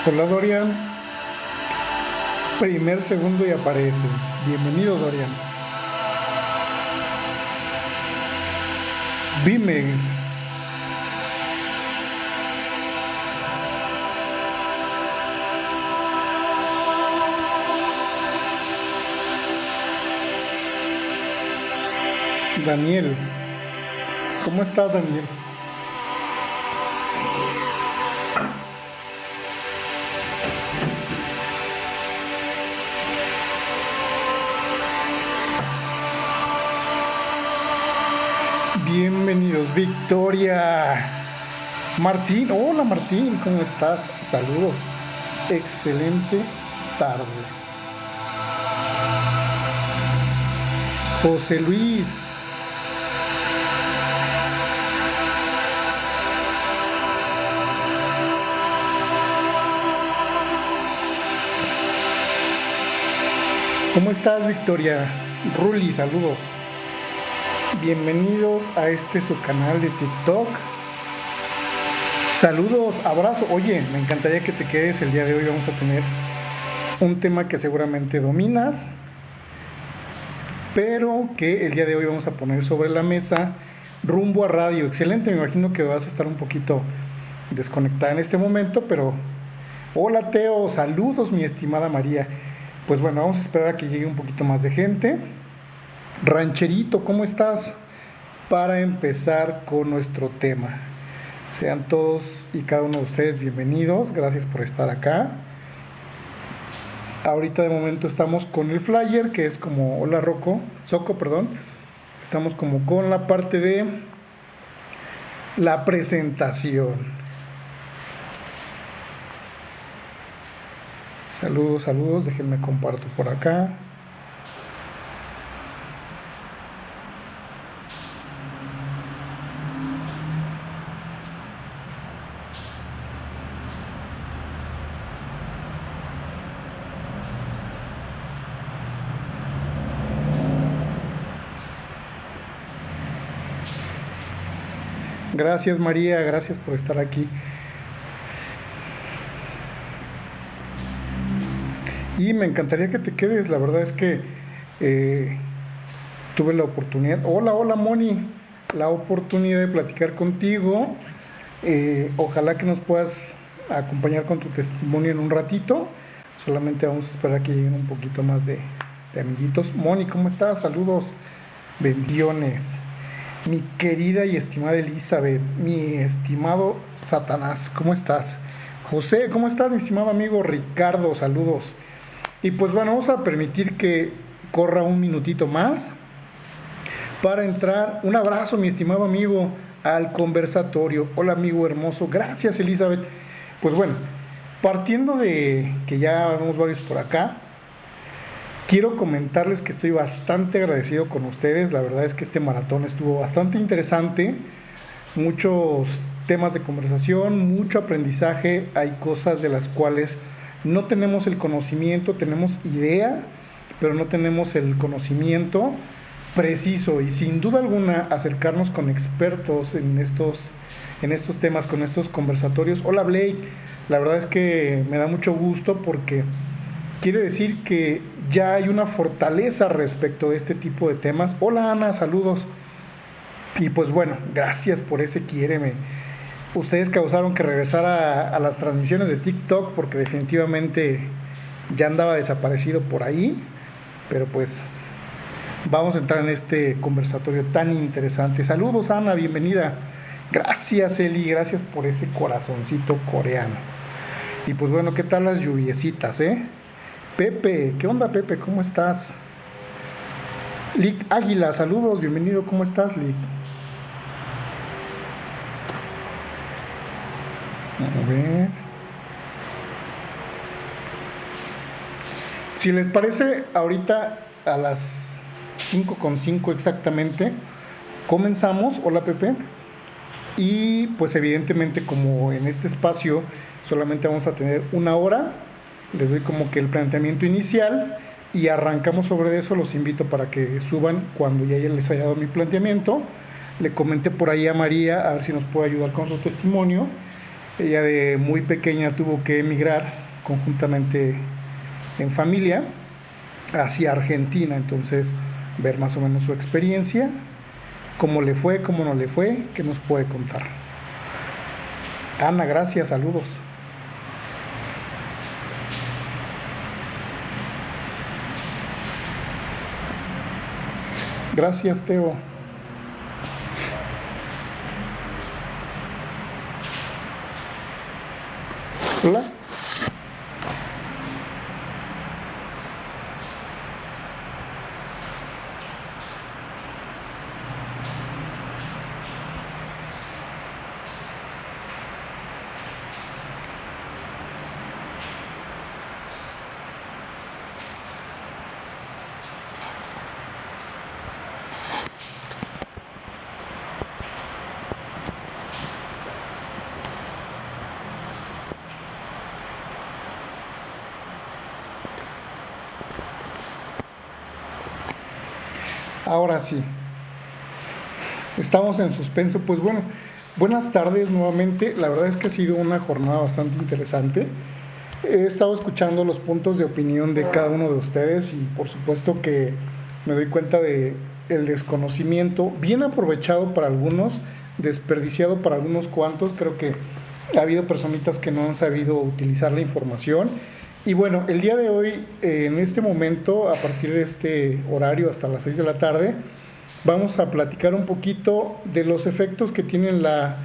Hola Dorian, primer segundo y apareces. Bienvenido Dorian. Dime, Daniel, ¿cómo estás Daniel? Bienvenidos, Victoria. Martín, hola Martín, ¿cómo estás? Saludos. Excelente tarde. José Luis, ¿cómo estás Victoria? Ruli, saludos. Bienvenidos a su canal de TikTok. Saludos, abrazo. Oye, me encantaría que te quedes. El día de hoy vamos a tener un tema que seguramente dominas, pero que el día de hoy vamos a poner sobre la mesa rumbo a radio. Excelente, me imagino que vas a estar un poquito desconectada en este momento, pero hola Teo, saludos mi estimada María. Pues bueno, vamos a esperar a que llegue un poquito más de gente. Rancherito, ¿cómo estás? Para empezar con nuestro tema. Sean todos y cada uno de ustedes bienvenidos. Gracias por estar acá. Ahorita de momento estamos con el flyer, que es como, hola Soco, perdón. Estamos como con la parte de la presentación. Saludos, saludos. Déjenme comparto por acá. Gracias María, gracias por estar aquí. Y me encantaría que te quedes, la verdad es que tuve la oportunidad, hola Moni, la oportunidad de platicar contigo. Ojalá que nos puedas acompañar con tu testimonio en un ratito. Solamente vamos a esperar a que lleguen un poquito más de amiguitos. Moni, ¿cómo estás? Saludos, bendiciones. Mi querida y estimada Elizabeth, mi estimado Satanás, ¿cómo estás? José, ¿cómo estás, mi estimado amigo Ricardo? Saludos. Y pues bueno, vamos a permitir que corra un minutito más para entrar. Un abrazo, mi estimado amigo, al conversatorio. Hola, amigo hermoso. Gracias, Elizabeth. Pues bueno, partiendo de que ya vemos varios por acá, quiero comentarles que estoy bastante agradecido con ustedes. La verdad es que este maratón estuvo bastante interesante. Muchos temas de conversación, mucho aprendizaje. Hay cosas de las cuales no tenemos el conocimiento, tenemos idea, pero no tenemos el conocimiento preciso. Y sin duda alguna, acercarnos con expertos en estos temas, con estos conversatorios. Hola Blake, la verdad es que me da mucho gusto porque quiere decir que ya hay una fortaleza respecto de este tipo de temas. Hola Ana, saludos. Y pues bueno, gracias por ese quiéreme. Ustedes causaron que regresara a las transmisiones de TikTok porque definitivamente ya andaba desaparecido por ahí. Pero pues vamos a entrar en este conversatorio tan interesante. Saludos Ana, bienvenida. Gracias Eli, gracias por ese corazoncito coreano. Y pues bueno, ¿qué tal las lluviecitas, Pepe, ¿qué onda Pepe? ¿Cómo estás? Lick Águila, saludos, bienvenido, ¿cómo estás Lick? A ver. Si les parece, ahorita a las 5:05 exactamente, comenzamos. Hola Pepe. Y pues evidentemente como en este espacio solamente vamos a tener una hora, les doy como que el planteamiento inicial y arrancamos sobre eso. Los invito para que suban cuando ya les haya dado mi planteamiento. Le comenté por ahí a María a ver si nos puede ayudar con su testimonio Ella de muy pequeña tuvo que emigrar conjuntamente en familia hacia Argentina, entonces ver más o menos su experiencia, cómo le fue, cómo no le fue, qué nos puede contar. Ana, gracias, saludos. Gracias, Teo. Hola. Ahora sí, estamos en suspenso. Pues bueno, buenas tardes nuevamente. La verdad es que ha sido una jornada bastante interesante. He estado escuchando los puntos de opinión de cada uno de ustedes y por supuesto que me doy cuenta de el desconocimiento, bien aprovechado para algunos, desperdiciado para algunos cuantos. Creo que ha habido personitas que no han sabido utilizar la información. Y bueno, el día de hoy, en este momento, a partir de este horario hasta las 6 de la tarde, vamos a platicar un poquito de los efectos que tienen la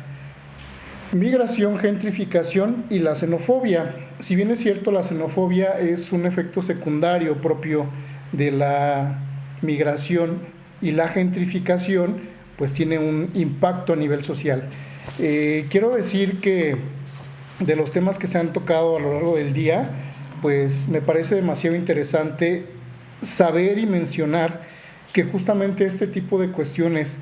migración, gentrificación y la xenofobia. Si bien es cierto, la xenofobia es un efecto secundario propio de la migración y la gentrificación, pues tiene un impacto a nivel social. Quiero decir que de los temas que se han tocado a lo largo del día, pues me parece demasiado interesante saber y mencionar que justamente este tipo de cuestiones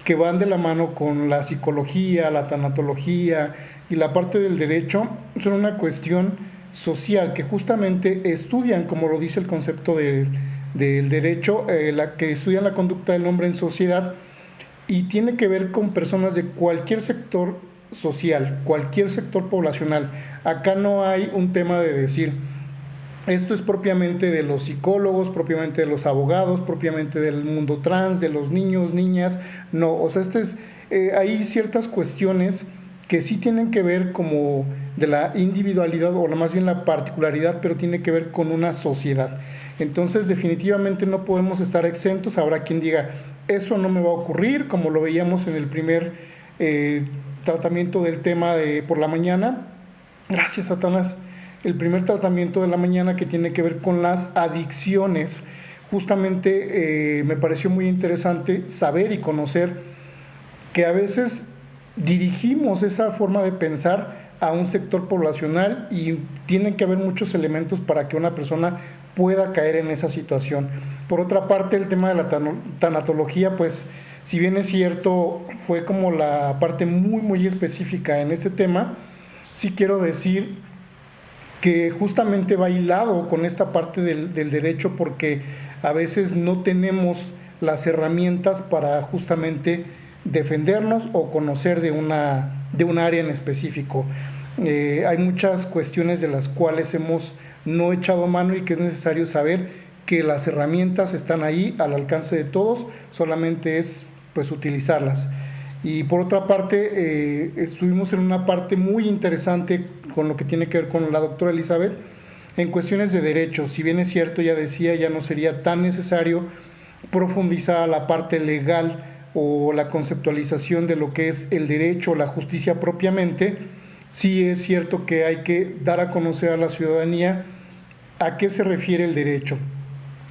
que van de la mano con la psicología, la tanatología y la parte del derecho son una cuestión social que justamente estudian, como lo dice el concepto del derecho, la que estudian la conducta del hombre en sociedad y tiene que ver con personas de cualquier sector social, cualquier sector poblacional. Acá no hay un tema de decir esto es propiamente de los psicólogos, propiamente de los abogados, propiamente del mundo trans, de los niños, niñas. No, o sea, hay ciertas cuestiones que sí tienen que ver como de la individualidad o más bien la particularidad, pero tiene que ver con una sociedad. Entonces, definitivamente no podemos estar exentos. Habrá quien diga, eso no me va a ocurrir, como lo veíamos en el primer tratamiento del tema de por la mañana. Gracias, Satanás. El primer tratamiento de la mañana que tiene que ver con las adicciones. Justamente me pareció muy interesante saber y conocer que a veces dirigimos esa forma de pensar a un sector poblacional y tienen que haber muchos elementos para que una persona pueda caer en esa situación. Por otra parte, el tema de la tanatología, pues si bien es cierto, fue como la parte muy específica en este tema, sí quiero decir que justamente va hilado con esta parte del derecho porque a veces no tenemos las herramientas para justamente defendernos o conocer de un área en específico. Hay muchas cuestiones de las cuales hemos no echado mano y que es necesario saber que las herramientas están ahí al alcance de todos, solamente es pues utilizarlas. Y por otra parte, estuvimos en una parte muy interesante con lo que tiene que ver con la doctora Elizabeth en cuestiones de derechos. Si bien es cierto, ya decía, ya no sería tan necesario profundizar la parte legal o la conceptualización de lo que es el derecho o la justicia propiamente. Sí es cierto que hay que dar a conocer a la ciudadanía a qué se refiere el derecho.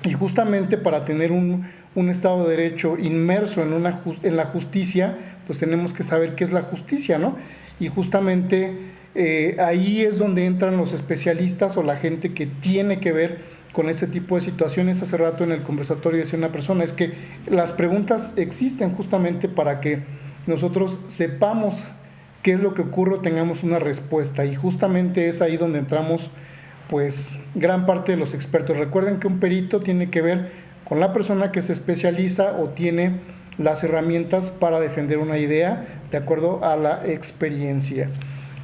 Y justamente para tener un Estado de Derecho inmerso en la justicia, pues tenemos que saber qué es la justicia, ¿no? Y justamente ahí es donde entran los especialistas o la gente que tiene que ver con ese tipo de situaciones. Hace rato en el conversatorio decía una persona, es que las preguntas existen justamente para que nosotros sepamos qué es lo que ocurre o tengamos una respuesta, y justamente es ahí donde entramos pues gran parte de los expertos. Recuerden que un perito tiene que ver con la persona que se especializa o tiene las herramientas para defender una idea de acuerdo a la experiencia.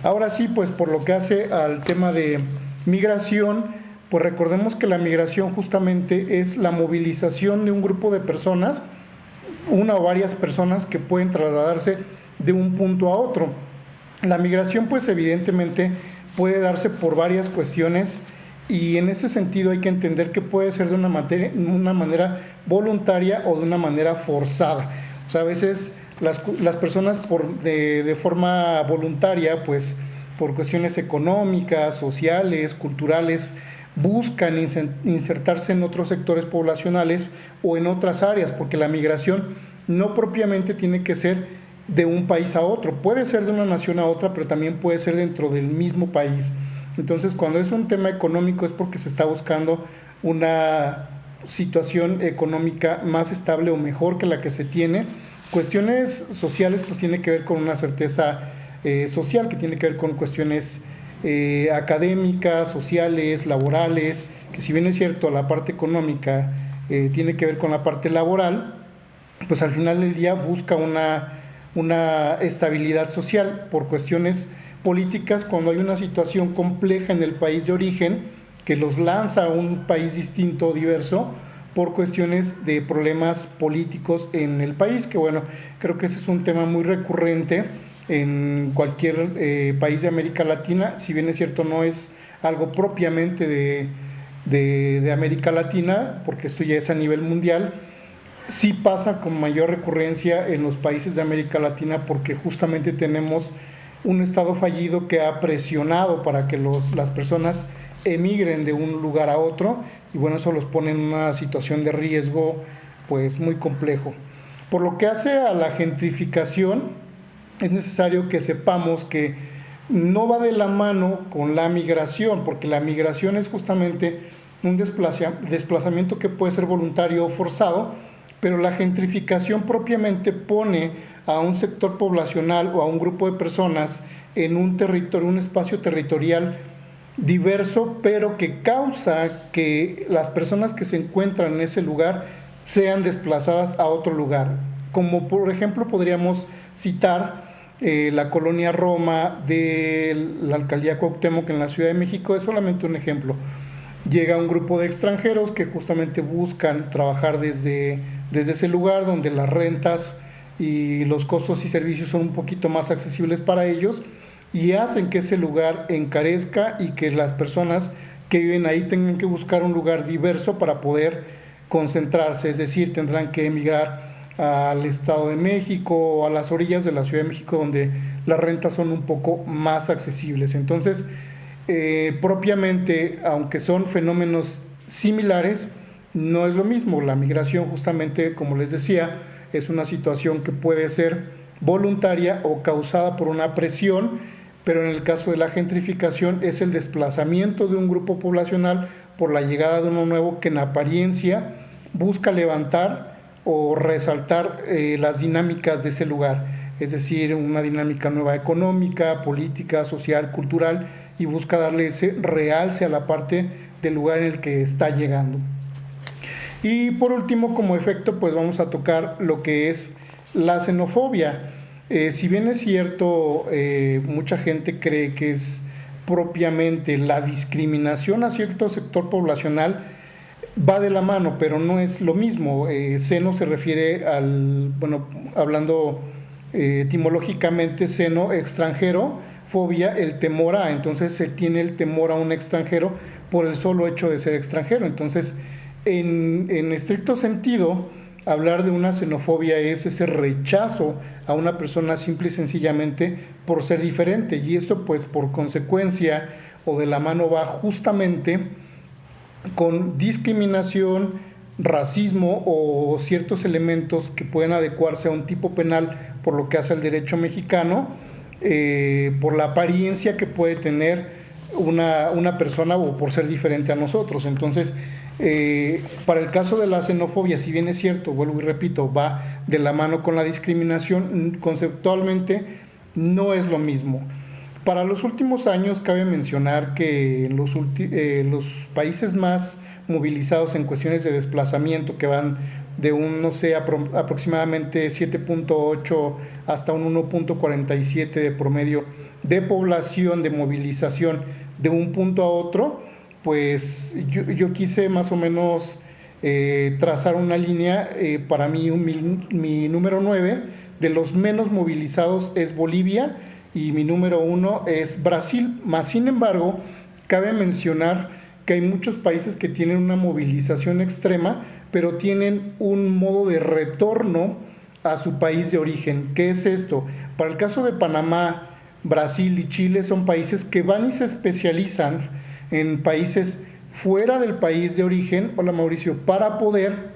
Ahora sí, pues por lo que hace al tema de migración, pues recordemos que la migración justamente es la movilización de un grupo de personas, una o varias personas que pueden trasladarse de un punto a otro. La migración pues evidentemente puede darse por varias cuestiones y en ese sentido hay que entender que puede ser de una manera voluntaria o de una manera forzada. O sea, a veces las personas de forma voluntaria, pues por cuestiones económicas, sociales, culturales, buscan insertarse en otros sectores poblacionales o en otras áreas, porque la migración no propiamente tiene que ser de un país a otro, puede ser de una nación a otra, pero también puede ser dentro del mismo país. Entonces, cuando es un tema económico es porque se está buscando una situación económica más estable o mejor que la que se tiene. Cuestiones sociales pues tiene que ver con una certeza social, que tiene que ver con cuestiones académicas, sociales, laborales, que si bien es cierto la parte económica tiene que ver con la parte laboral, pues al final del día busca una estabilidad social por cuestiones políticas. Cuando hay una situación compleja en el país de origen que los lanza a un país distinto o diverso por cuestiones de problemas políticos en el país, que bueno, creo que ese es un tema muy recurrente en cualquier país de América Latina. Si bien es cierto no es algo propiamente de América Latina, porque esto ya es a nivel mundial, sí pasa con mayor recurrencia en los países de América Latina porque justamente tenemos un Estado fallido que ha presionado para que las personas emigren de un lugar a otro y bueno, eso los pone en una situación de riesgo pues muy complejo. Por lo que hace a la gentrificación, es necesario que sepamos que no va de la mano con la migración, porque la migración es justamente un desplazamiento que puede ser voluntario o forzado, pero la gentrificación propiamente pone a un sector poblacional o a un grupo de personas en un territorio, un espacio territorial diverso, pero que causa que las personas que se encuentran en ese lugar sean desplazadas a otro lugar. Como por ejemplo podríamos citar la colonia Roma de la alcaldía Cuauhtémoc en la Ciudad de México, es solamente un ejemplo. Llega un grupo de extranjeros que justamente buscan trabajar desde ese lugar donde las rentas y los costos y servicios son un poquito más accesibles para ellos y hacen que ese lugar encarezca y que las personas que viven ahí tengan que buscar un lugar diverso para poder concentrarse, es decir, tendrán que emigrar al Estado de México o a las orillas de la Ciudad de México donde las rentas son un poco más accesibles. Entonces, propiamente, aunque son fenómenos similares, no es lo mismo. La migración justamente, como les decía, es una situación que puede ser voluntaria o causada por una presión, pero en el caso de la gentrificación es el desplazamiento de un grupo poblacional por la llegada de uno nuevo que en apariencia busca levantar o resaltar las dinámicas de ese lugar, es decir, una dinámica nueva económica, política, social, cultural, y busca darle ese realce a la parte del lugar en el que está llegando. Y por último, como efecto, pues vamos a tocar lo que es la xenofobia. Si bien es cierto, mucha gente cree que es propiamente la discriminación a cierto sector poblacional, va de la mano, pero no es lo mismo. Xeno se refiere al, bueno, hablando etimológicamente, xeno, extranjero, fobia, el temor a, entonces se tiene el temor a un extranjero por el solo hecho de ser extranjero. Entonces, en estricto sentido, hablar de una xenofobia es ese rechazo a una persona simple y sencillamente por ser diferente, y esto pues por consecuencia o de la mano va justamente con discriminación, racismo o ciertos elementos que pueden adecuarse a un tipo penal por lo que hace al derecho mexicano, por la apariencia que puede tener una persona o por ser diferente a nosotros. Entonces, para el caso de la xenofobia, si bien es cierto, vuelvo y repito, va de la mano con la discriminación, conceptualmente no es lo mismo. Para los últimos años cabe mencionar que en los países más movilizados en cuestiones de desplazamiento, que van de un, no sé, aproximadamente 7.8 hasta un 1.47 de promedio de población, de movilización de un punto a otro, pues yo quise más o menos trazar una línea. Para mí mi número 9 de los menos movilizados es Bolivia y mi número 1 es Brasil. Más sin embargo, cabe mencionar que hay muchos países que tienen una movilización extrema, pero tienen un modo de retorno a su país de origen. ¿Qué es esto? Para el caso de Panamá, Brasil y Chile son países que van y se especializan en países fuera del país de origen, hola Mauricio, para poder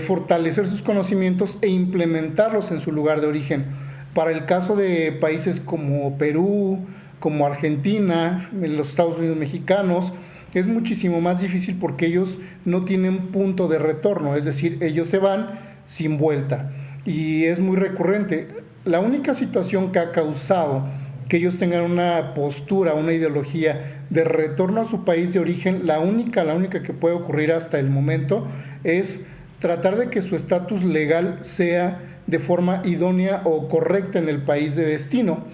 fortalecer sus conocimientos e implementarlos en su lugar de origen. Para el caso de países como Perú, como Argentina, los Estados Unidos mexicanos, es muchísimo más difícil porque ellos no tienen punto de retorno, es decir, ellos se van sin vuelta. Y es muy recurrente. La única situación que ha causado que ellos tengan una postura, una ideología de retorno a su país de origen, la única que puede ocurrir hasta el momento es tratar de que su estatus legal sea de forma idónea o correcta en el país de destino.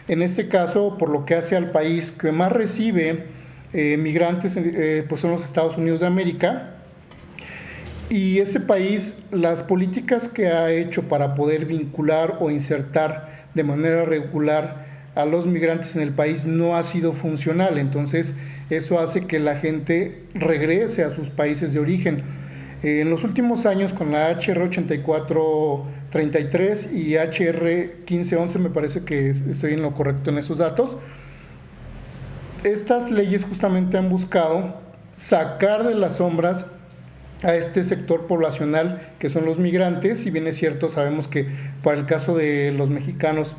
En este caso, por lo que hace al país que más recibe migrantes, pues son los Estados Unidos de América, y ese país, las políticas que ha hecho para poder vincular o insertar de manera regular a los migrantes en el país no ha sido funcional. Entonces eso hace que la gente regrese a sus países de origen. En los últimos años, con la HR 8433 y HR 1511, me parece que estoy en lo correcto en esos datos, estas leyes justamente han buscado sacar de las sombras a este sector poblacional que son los migrantes. Si bien es cierto, sabemos que para el caso de los mexicanos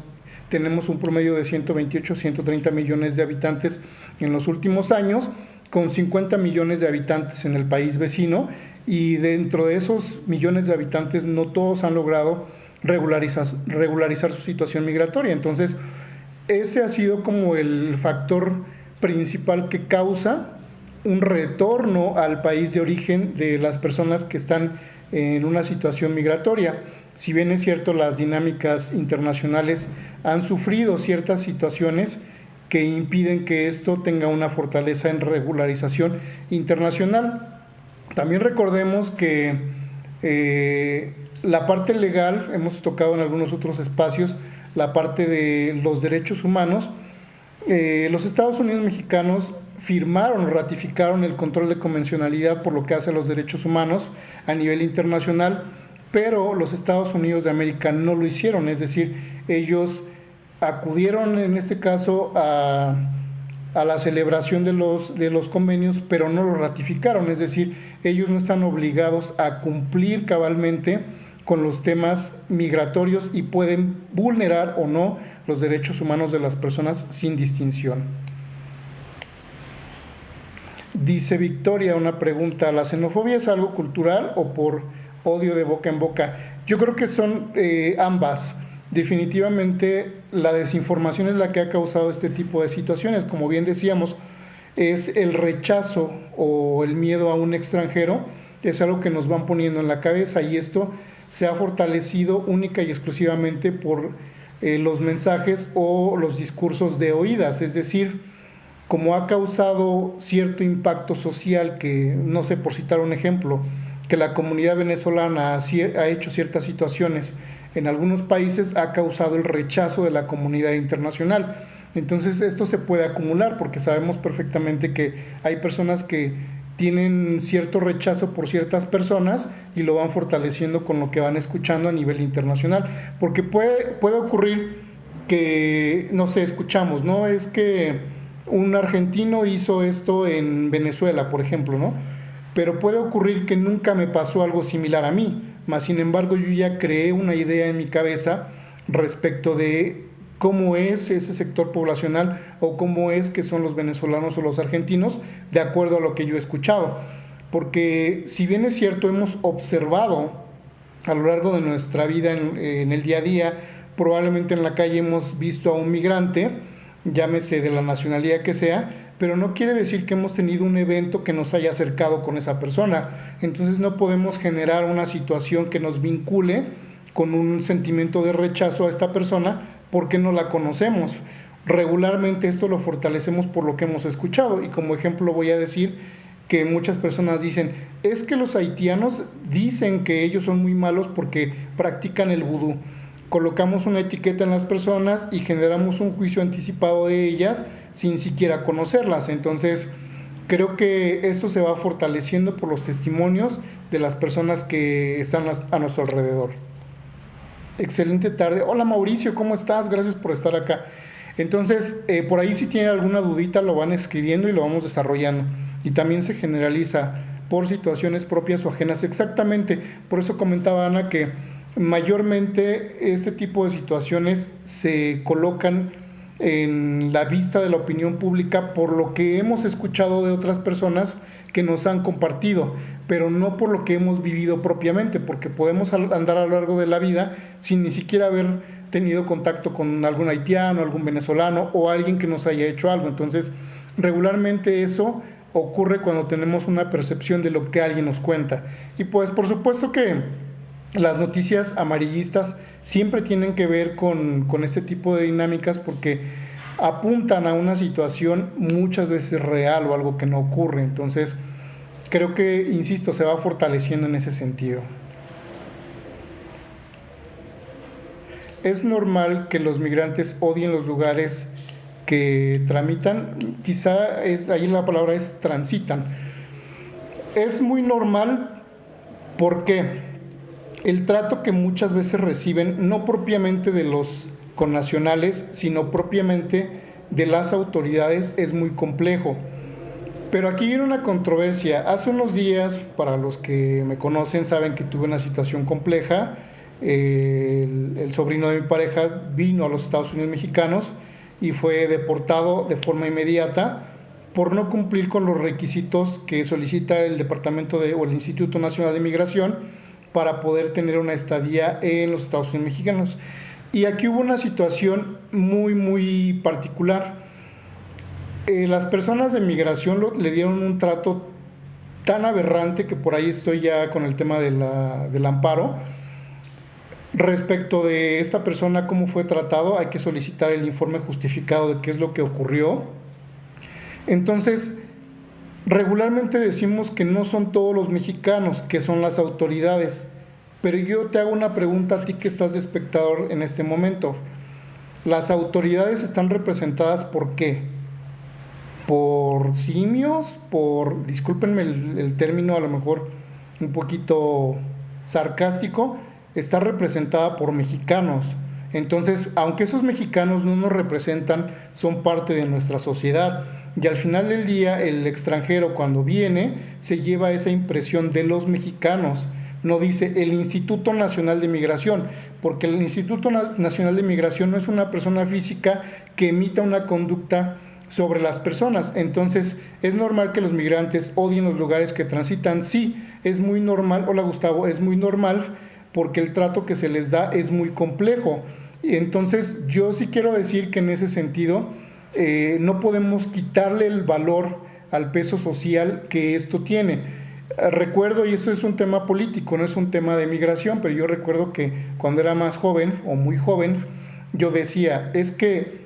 tenemos un promedio de 128, 130 millones de habitantes en los últimos años, con 50 millones de habitantes en el país vecino, y dentro de esos millones de habitantes no todos han logrado regularizar su situación migratoria. Entonces, ese ha sido como el factor principal que causa un retorno al país de origen de las personas que están en una situación migratoria. Si bien es cierto, las dinámicas internacionales han sufrido ciertas situaciones que impiden que esto tenga una fortaleza en regularización internacional. También recordemos que la parte legal, hemos tocado en algunos otros espacios, la parte de los derechos humanos. Los Estados Unidos mexicanos firmaron, ratificaron el control de convencionalidad por lo que hace a los derechos humanos a nivel internacional, pero los Estados Unidos de América no lo hicieron. Es decir, ellos acudieron en este caso a la celebración de los convenios, pero no lo ratificaron. Es decir, ellos no están obligados a cumplir cabalmente con los temas migratorios y pueden vulnerar o no los derechos humanos de las personas sin distinción. Dice Victoria, una pregunta: ¿la xenofobia es algo cultural o por odio de boca en boca? Yo creo que son ambas. Definitivamente la desinformación es la que ha causado este tipo de situaciones. Como bien decíamos, es el rechazo o el miedo a un extranjero, es algo que nos van poniendo en la cabeza, y esto se ha fortalecido única y exclusivamente por los mensajes o los discursos de oídas. Es decir, como ha causado cierto impacto social, que no sé, por citar un ejemplo, que la comunidad venezolana ha hecho ciertas situaciones en algunos países, ha causado el rechazo de la comunidad internacional. Entonces esto se puede acumular, porque sabemos perfectamente que hay personas que tienen cierto rechazo por ciertas personas y lo van fortaleciendo con lo que van escuchando a nivel internacional, porque puede ocurrir que, no sé, escuchamos, ¿no? Es que un argentino hizo esto en Venezuela, por ejemplo, ¿no? Pero puede ocurrir que nunca me pasó algo similar a mí, mas sin embargo yo ya creé una idea en mi cabeza respecto de cómo es ese sector poblacional o cómo es que son los venezolanos o los argentinos, de acuerdo a lo que yo he escuchado. Porque si bien es cierto, hemos observado a lo largo de nuestra vida en el día a día, probablemente en la calle hemos visto a un migrante, llámese de la nacionalidad que sea, pero no quiere decir que hemos tenido un evento que nos haya acercado con esa persona. Entonces no podemos generar una situación que nos vincule con un sentimiento de rechazo a esta persona porque no la conocemos. Regularmente esto lo fortalecemos por lo que hemos escuchado, y como ejemplo voy a decir que muchas personas dicen, es que los haitianos dicen que ellos son muy malos porque practican el vudú. Colocamos una etiqueta en las personas y generamos un juicio anticipado de ellas sin siquiera conocerlas. Entonces, creo que esto se va fortaleciendo por los testimonios de las personas que están a nuestro alrededor. Excelente tarde. Hola Mauricio, ¿cómo estás? Gracias por estar acá. Entonces, por ahí si tienen alguna dudita lo van escribiendo y lo vamos desarrollando. Y también se generaliza por situaciones propias o ajenas. Exactamente, por eso comentaba Ana que mayormente este tipo de situaciones se colocan en la vista de la opinión pública por lo que hemos escuchado de otras personas que nos han compartido, pero no por lo que hemos vivido propiamente, porque podemos andar a lo largo de la vida sin ni siquiera haber tenido contacto con algún haitiano, algún venezolano o alguien que nos haya hecho algo. Entonces, regularmente eso ocurre cuando tenemos una percepción de lo que alguien nos cuenta. Y pues por supuesto que las noticias amarillistas siempre tienen que ver con este tipo de dinámicas porque apuntan a una situación muchas veces real o algo que no ocurre. Entonces, creo que, insisto, se va fortaleciendo en ese sentido. Es normal que los migrantes odien los lugares que tramitan, quizá ahí la palabra es transitan. Es muy normal porque el trato que muchas veces reciben, no propiamente de los connacionales, sino propiamente de las autoridades, es muy complejo. Pero aquí viene una controversia. Hace unos días, para los que me conocen, saben que tuve una situación compleja. El sobrino de mi pareja vino a los Estados Unidos mexicanos y fue deportado de forma inmediata por no cumplir con los requisitos que solicita el Departamento o el Instituto Nacional de Migración para poder tener una estadía en los Estados Unidos mexicanos. Y aquí hubo una situación muy particular. Las personas de migración le dieron un trato tan aberrante que por ahí estoy ya con el tema del amparo. Respecto de esta persona, cómo fue tratado, hay que solicitar el informe justificado de qué es lo que ocurrió. Entonces, regularmente decimos que no son todos los mexicanos, que son las autoridades. Pero yo te hago una pregunta a ti que estás de espectador en este momento. ¿Las autoridades están representadas por qué? ¿Por simios? Discúlpenme el término a lo mejor un poquito sarcástico, está representada por mexicanos. Entonces, aunque esos mexicanos no nos representan, son parte de nuestra sociedad. Y al final del día, el extranjero cuando viene, se lleva esa impresión de los mexicanos. No dice el Instituto Nacional de Migración, porque el Instituto Nacional de Migración no es una persona física que emita una conducta sobre las personas. Entonces, es normal que los migrantes odien los lugares que transitan. Sí, es muy normal. Hola Gustavo, es muy normal porque el trato que se les da es muy complejo. Entonces, yo sí quiero decir que en ese sentido no podemos quitarle el valor al peso social que esto tiene. Recuerdo, y esto es un tema político, no es un tema de migración, pero yo recuerdo que cuando era más joven o muy joven, yo decía, es que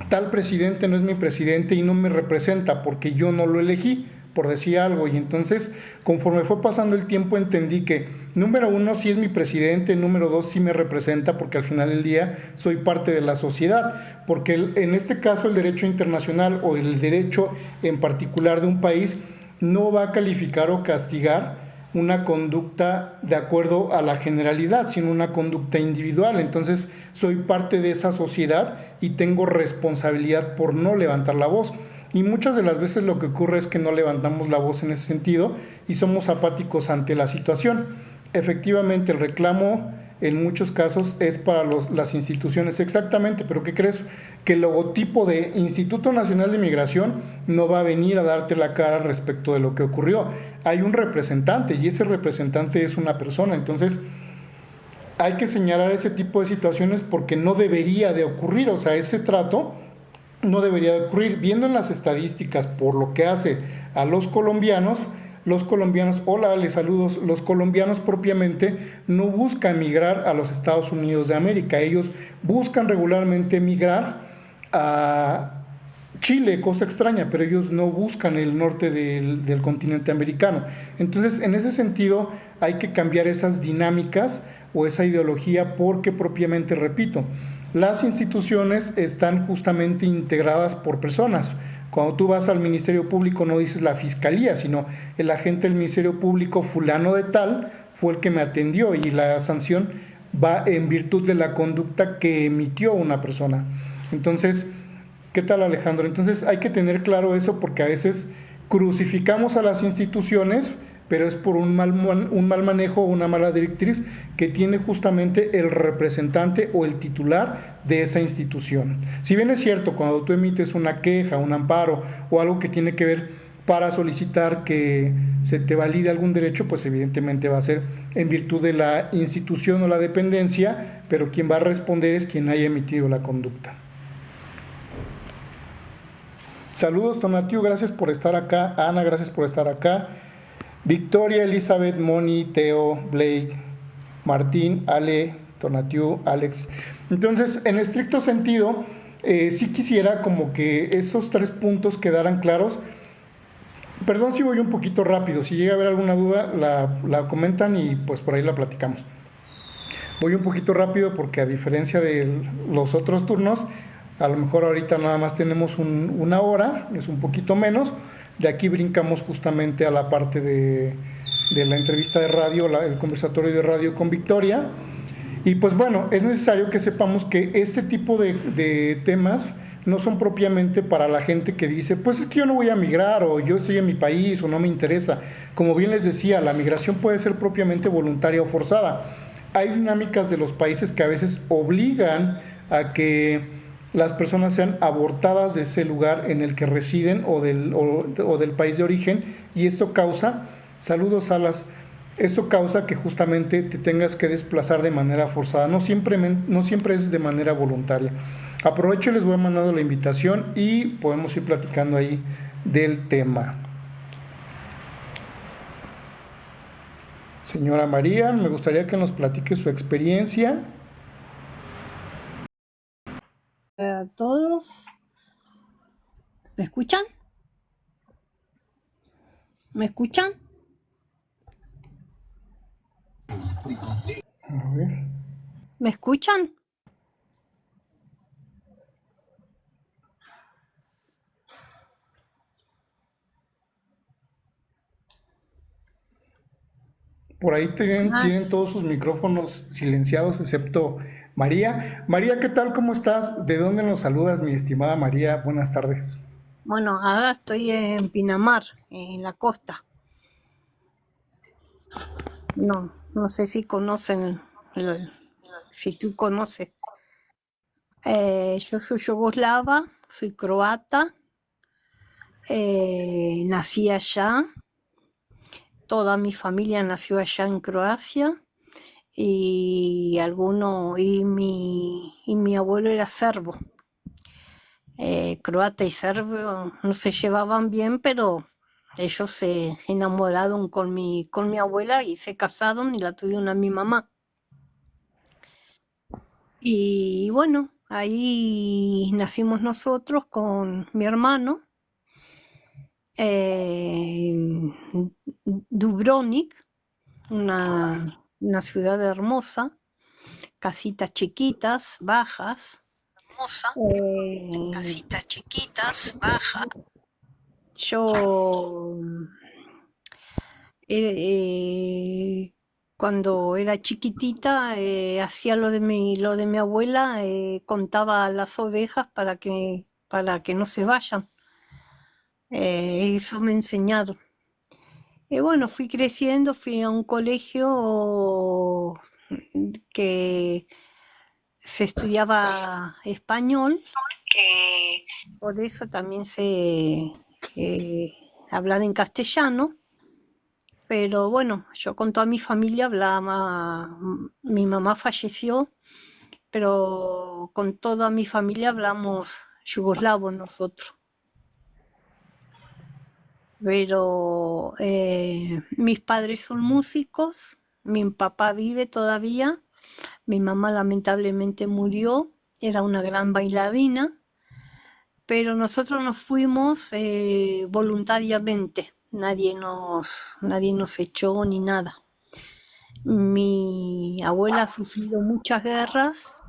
tal presidente no es mi presidente y no me representa porque yo no lo elegí, por decir algo. Y entonces, conforme fue pasando el tiempo, entendí que, número uno, sí es mi presidente, número dos, sí me representa porque al final del día soy parte de la sociedad, porque en este caso el derecho internacional o el derecho en particular de un país no va a calificar o castigar una conducta de acuerdo a la generalidad, sino una conducta individual. Entonces, soy parte de esa sociedad y tengo responsabilidad por no levantar la voz. Y muchas de las veces lo que ocurre es que no levantamos la voz en ese sentido y somos apáticos ante la situación. Efectivamente, el reclamo en muchos casos es para las instituciones, exactamente, pero ¿qué crees? Que el logotipo de Instituto Nacional de Migración no va a venir a darte la cara respecto de lo que ocurrió. Hay un representante y ese representante es una persona. Entonces, hay que señalar ese tipo de situaciones porque no debería de ocurrir. O sea, ese trato no debería de ocurrir. Viendo en las estadísticas por lo que hace a los colombianos, hola, les saludos, los colombianos propiamente no buscan migrar a los Estados Unidos de América, ellos buscan regularmente migrar a Chile, cosa extraña, pero ellos no buscan el norte del continente americano. Entonces, en ese sentido, hay que cambiar esas dinámicas o esa ideología porque propiamente, repito, las instituciones están justamente integradas por personas. Cuando tú vas al Ministerio Público no dices la Fiscalía, sino el agente del Ministerio Público fulano de tal fue el que me atendió y la sanción va en virtud de la conducta que emitió una persona. Entonces, ¿qué tal, Alejandro? Entonces hay que tener claro eso porque a veces crucificamos a las instituciones, pero es por un mal manejo o una mala directriz que tiene justamente el representante o el titular de esa institución. Si bien es cierto, cuando tú emites una queja, un amparo o algo que tiene que ver para solicitar que se te valide algún derecho, pues evidentemente va a ser en virtud de la institución o la dependencia, pero quien va a responder es quien haya emitido la conducta. Saludos, Tonatiu, gracias por estar acá. Ana, gracias por estar acá. Victoria, Elizabeth, Moni, Teo, Blake, Martín, Ale, Tonatiu, Alex. Entonces, en estricto sentido, sí quisiera como que esos 3 puntos quedaran claros. Perdón si voy un poquito rápido, si llega a haber alguna duda la comentan y pues por ahí la platicamos. Voy un poquito rápido porque a diferencia de los otros turnos, a lo mejor ahorita nada más tenemos una hora, es un poquito menos. De aquí brincamos justamente a la parte de la entrevista de radio, el conversatorio de radio con Victoria. Y pues bueno, es necesario que sepamos que este tipo de temas no son propiamente para la gente que dice, pues es que yo no voy a migrar o yo estoy en mi país o no me interesa. Como bien les decía, la migración puede ser propiamente voluntaria o forzada. Hay dinámicas de los países que a veces obligan a que las personas sean abortadas de ese lugar en el que residen o del país de origen, y esto causa, saludos Salas, esto causa que justamente te tengas que desplazar de manera forzada, no siempre es de manera voluntaria. Aprovecho y les voy mandando la invitación y podemos ir platicando ahí del tema. Señora María, me gustaría que nos platique su experiencia. A todos. ¿Me escuchan? ¿Me escuchan? A ver. ¿Me escuchan? Por ahí tienen todos sus micrófonos silenciados, excepto María. María, ¿qué tal? ¿Cómo estás? ¿De dónde nos saludas, mi estimada María? Buenas tardes. Bueno, ahora estoy en Pinamar, en la costa. No sé si conocen, si tú conoces. Yo soy yugoslava, soy croata, nací allá, toda mi familia nació allá en Croacia y mi abuelo era serbo. Croata y serbo no se llevaban bien, pero ellos se enamoraron con mi abuela y se casaron y la tuvieron a mi mamá. Y bueno, ahí nacimos nosotros con mi hermano. Dubrovnik, una ciudad hermosa, casitas chiquitas, bajas. Casitas chiquitas, bajas. Yo cuando era chiquitita hacía lo de mi abuela, contaba las ovejas para que no se vayan. Eso me enseñaron. Bueno, fui creciendo, fui a un colegio que se estudiaba español, por eso también sé hablar en castellano, pero bueno, yo con toda mi familia hablaba, mi mamá falleció, pero con toda mi familia hablamos yugoslavos nosotros. Pero mis padres son músicos, mi papá vive todavía, mi mamá lamentablemente murió, era una gran bailarina, pero nosotros nos fuimos voluntariamente, nadie nos echó ni nada. Mi abuela ha sufrido muchas guerras,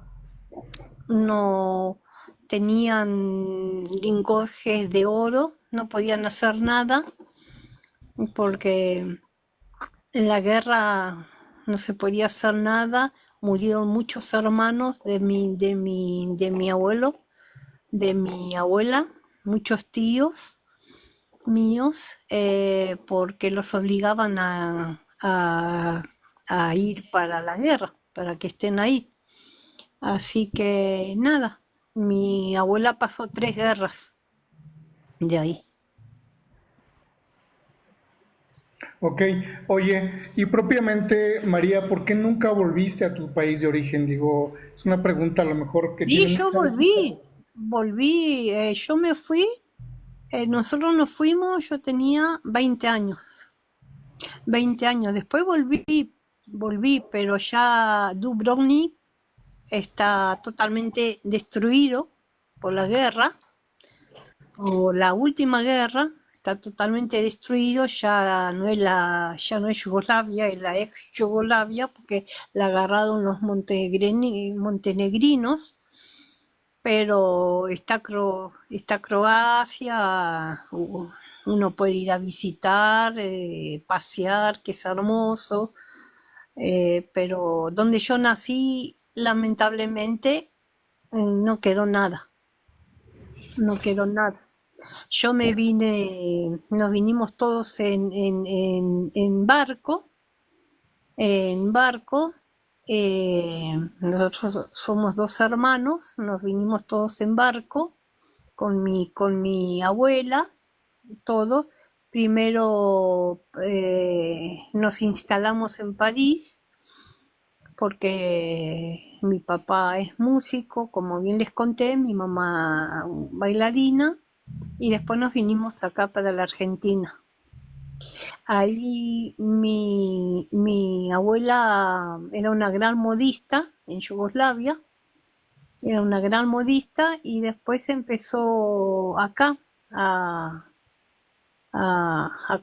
no tenían lingotes de oro, no podían hacer nada, porque en la guerra no se podía hacer nada, murieron muchos hermanos de mi abuelo, de mi abuela, muchos tíos míos, porque los obligaban a ir para la guerra, para que estén ahí. Así que nada, mi abuela pasó 3 guerras de ahí. Ok, oye, y propiamente, María, ¿por qué nunca volviste a tu país de origen? Digo, es una pregunta a lo mejor que Sí, tiene yo mucha... volví, yo me fui, nosotros nos fuimos, yo tenía 20 años, 20 años, después volví, pero ya Dubrovnik está totalmente destruido por la guerra, o la última guerra, está totalmente destruido, ya no es Yugoslavia, es la ex Yugoslavia, porque la agarraron los montenegrinos, pero está Croacia, uno puede ir a visitar, pasear, que es hermoso, pero donde yo nací, lamentablemente, no quedó nada, no quedó nada. Yo nos vinimos todos en barco, nosotros somos 2 hermanos, nos vinimos todos en barco con mi abuela, todo. Primero nos instalamos en París porque mi papá es músico, como bien les conté, mi mamá bailarina, y después nos vinimos acá para la Argentina. Ahí mi abuela era una gran modista en Yugoslavia, era una gran modista, y después empezó acá a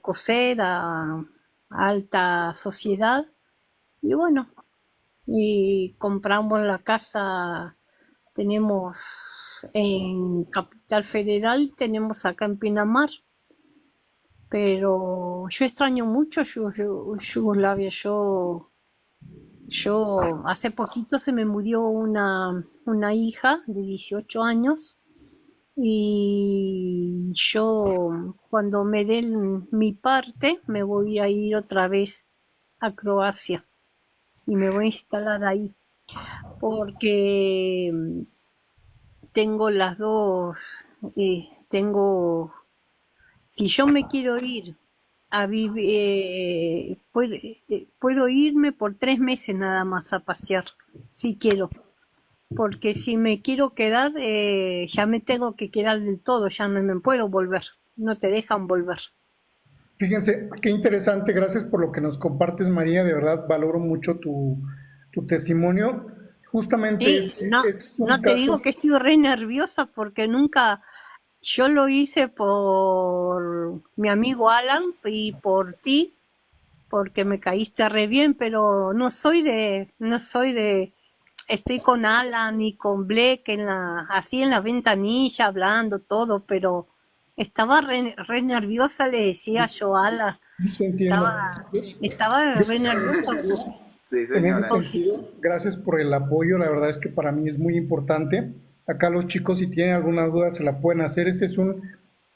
coser, a alta sociedad, y bueno, y compramos la casa, tenemos en Capital Federal, tenemos acá en Pinamar, pero yo extraño mucho Yugoslavia. Yo hace poquito se me murió una hija de 18 años, y yo cuando me den mi parte me voy a ir otra vez a Croacia y me voy a instalar ahí, porque tengo las dos, si yo me quiero ir a vivir, puedo irme por 3 meses nada más a pasear, si quiero, porque si me quiero quedar, ya me tengo que quedar del todo, ya no me puedo volver, no te dejan volver. Fíjense, qué interesante, gracias por lo que nos compartes, María, de verdad valoro mucho tu testimonio. Justamente Sí, es un no te caso, digo que estoy re nerviosa porque nunca, yo lo hice por mi amigo Alan y por ti, porque me caíste re bien, pero no soy de, estoy con Alan y con Black así en la ventanilla hablando todo, pero estaba re nerviosa, le decía yo a Alan, te entiendo. estaba re nerviosa Sí, En ese señora. porque sentido, gracias por el apoyo, la verdad es que para mí es muy importante. Acá los chicos, si tienen alguna duda, se la pueden hacer. Este es un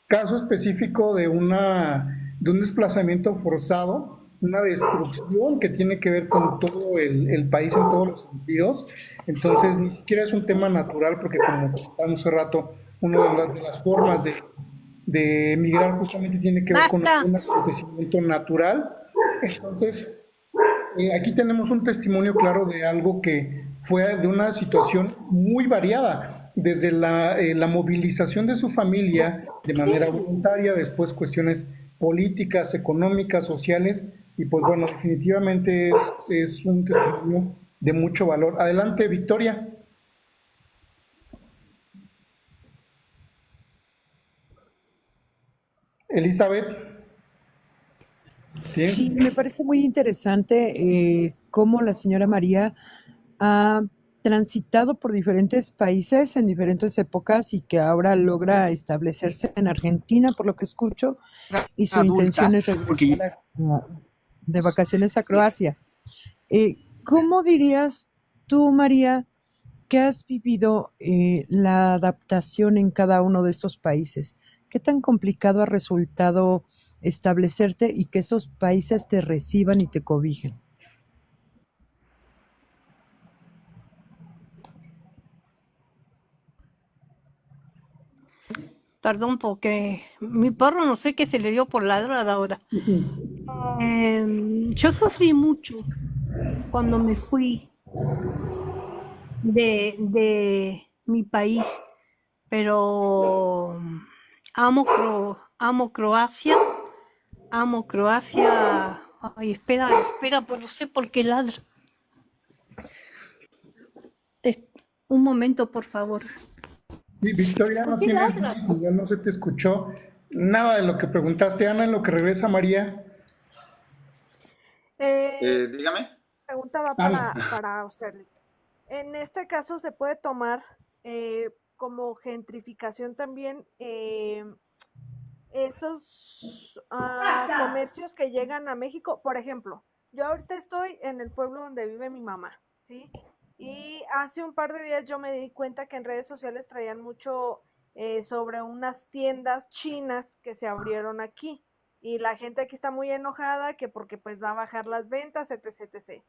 caso específico de un desplazamiento forzado, una destrucción que tiene que ver con todo el país en todos los sentidos. Entonces, ni siquiera es un tema natural, porque como comentábamos hace rato, una de las formas de emigrar justamente tiene que ver con basta. un acontecimiento natural. Entonces, aquí tenemos un testimonio claro de algo que fue de una situación muy variada. desde la movilización de su familia de manera voluntaria, después cuestiones políticas, económicas, sociales, y pues bueno, definitivamente es un testimonio de mucho valor. Adelante, Victoria. Elizabeth, Sí, ¿sí? me parece muy interesante cómo la señora María ha transitado por diferentes países en diferentes épocas y que ahora logra establecerse en Argentina, por lo que escucho, y su intención Adulta, es porque regresar de vacaciones a Croacia. ¿Cómo dirías tú, María, que has vivido la adaptación en cada uno de estos países? ¿Qué tan complicado ha resultado establecerte y que esos países te reciban y te cobijen? Perdón, porque mi perro no sé qué se le dio por ladrar ahora. Yo sufrí mucho cuando me fui de mi país, pero amo Croacia, amo Croacia. Ay, espera, pues no sé por qué ladra. Es- un momento, por favor. Sí, Victoria, ¿Por no qué tienes ladra? ya no se te escuchó nada de lo que preguntaste, Ana, en lo que regresa María. Sí, Dígame. la pregunta va Ana. para Austerlitz. En este caso se puede tomar como gentrificación también estos comercios que llegan a México. Por ejemplo, yo ahorita estoy en el pueblo donde vive mi mamá, ¿sí? Y hace un par de días yo me di cuenta que en redes sociales traían mucho sobre unas tiendas chinas que se abrieron aquí. Y la gente aquí está muy enojada que porque pues va a bajar las ventas, etc, etc.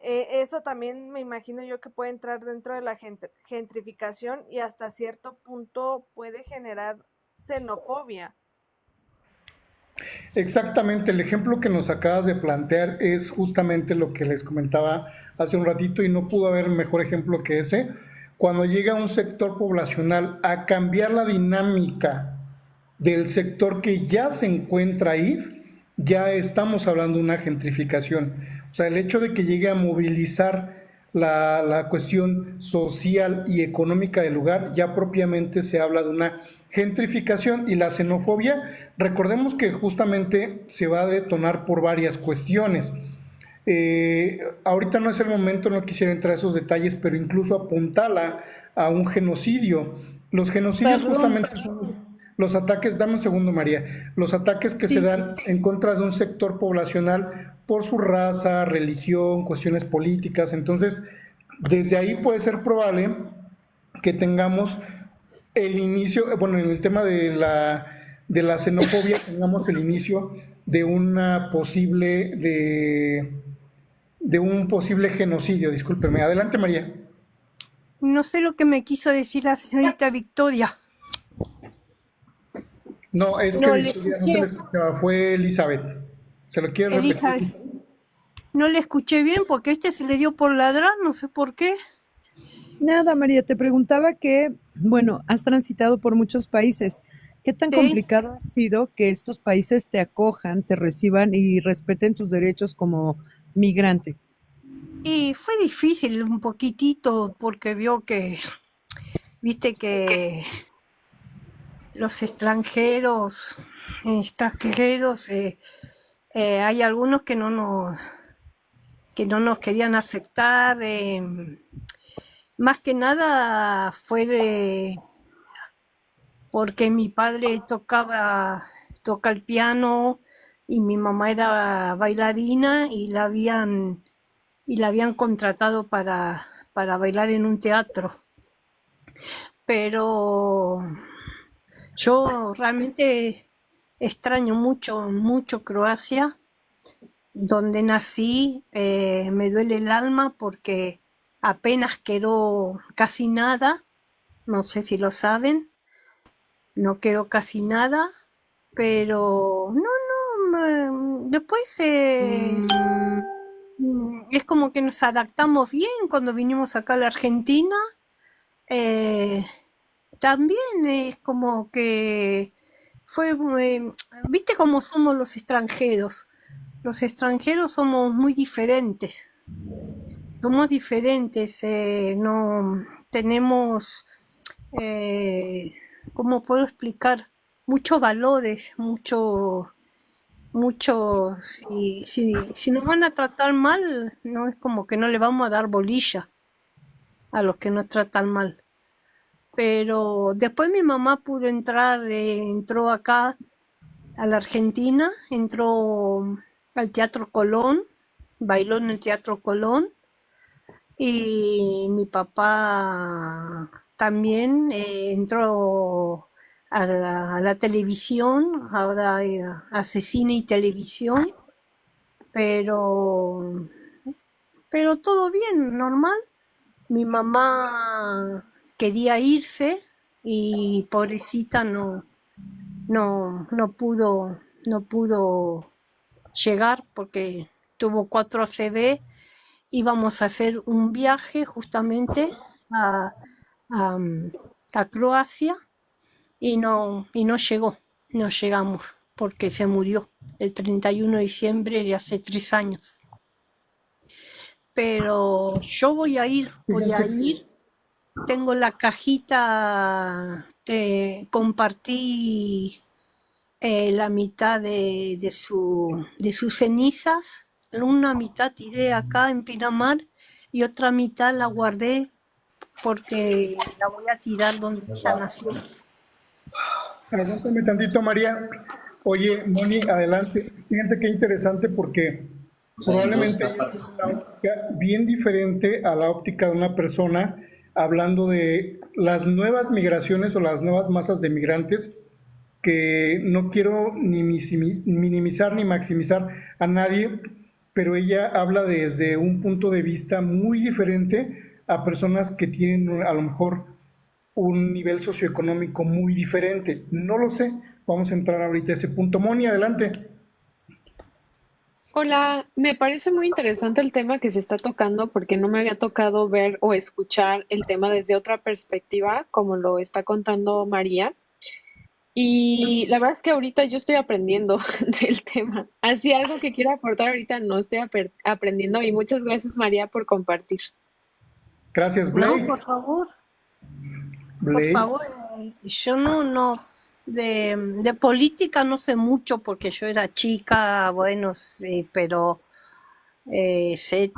Eso también me imagino yo que puede entrar dentro de la gentrificación y hasta cierto punto puede generar xenofobia. Exactamente, el ejemplo que nos acabas de plantear es justamente lo que les comentaba hace un ratito y no pudo haber mejor ejemplo que ese. Cuando llega un sector poblacional a cambiar la dinámica del sector que ya se encuentra ahí, ya estamos hablando de una gentrificación. O sea, el hecho de que llegue a movilizar la cuestión social y económica del lugar, ya propiamente se habla de una gentrificación. Y la xenofobia, recordemos que justamente se va a detonar por varias cuestiones. Ahorita no es el momento, no quisiera entrar a esos detalles, pero incluso apuntala a un genocidio. Los genocidios Perdón, justamente son los ataques, dame un segundo María, los ataques que se sí. dan en contra de un sector poblacional por su raza, religión, cuestiones políticas. Entonces, desde ahí puede ser probable que tengamos el inicio, bueno, en el tema de la xenofobia, tengamos el inicio de una posible, de un posible genocidio, discúlpeme. Adelante, María. No sé lo que me quiso decir la señorita Victoria. No, es que No le Victoria no se le escuché, escuchaba, fue Elizabeth. ¿Se lo quiere Elizabeth. repetir? No le escuché bien porque se le dio por ladrar, no sé por qué. Nada, María, te preguntaba que, bueno, has transitado por muchos países. ¿Qué tan Sí. complicado ha sido que estos países te acojan, te reciban y respeten tus derechos como migrante? Y fue difícil un poquitito porque viste que los extranjeros, hay algunos que no nos querían aceptar. Más que nada fue porque mi padre toca el piano y mi mamá era bailarina y la habían contratado para bailar en un teatro. Pero yo realmente extraño mucho, mucho Croacia, donde nací. Me duele el alma porque apenas quedó casi nada, no sé si lo saben, no quedó casi nada, pero después es como que nos adaptamos bien cuando vinimos acá a la Argentina. eh, también es como que fue, viste cómo somos los extranjeros. Los extranjeros somos diferentes, no tenemos, eh, ¿cómo puedo explicar? Muchos valores, si nos van a tratar mal, no es como que no le vamos a dar bolilla a los que nos tratan mal. Pero después mi mamá pudo entrar, entró acá a la Argentina, entró al Teatro Colón, bailó en el Teatro Colón, y mi papá también entró a la televisión, ahora hace cine y televisión, pero, pero todo bien, normal. Mi mamá quería irse y pobrecita no pudo llegar porque tuvo 4 ACV. Íbamos a hacer un viaje justamente a, a, a Croacia y no llegamos porque se murió el 31 de diciembre de hace 3 años. Pero yo voy a ir, tengo la cajita, te compartí la mitad de sus cenizas, una mitad tiré acá en Pinamar y otra mitad la guardé porque la voy a tirar donde ella nació. Aguántame tantito, María. Oye, Moni, adelante. Fíjense qué interesante porque probablemente es una óptica bien diferente a la óptica de una persona hablando de las nuevas migraciones o las nuevas masas de migrantes, que no quiero ni minimizar ni maximizar a nadie, pero ella habla desde un punto de vista muy diferente a personas que tienen a lo mejor un nivel socioeconómico muy diferente. No lo sé, vamos a entrar ahorita a ese punto. Moni, adelante. Hola, me parece muy interesante el tema que se está tocando porque no me había tocado ver o escuchar el tema desde otra perspectiva, como lo está contando María. Y la verdad es que ahorita yo estoy aprendiendo del tema. Así algo que quiero aportar ahorita no estoy aprendiendo y muchas gracias María por compartir. Gracias, No, Blake. por favor, Blake. yo no, de política no sé mucho porque yo era chica, bueno, sí, pero sé,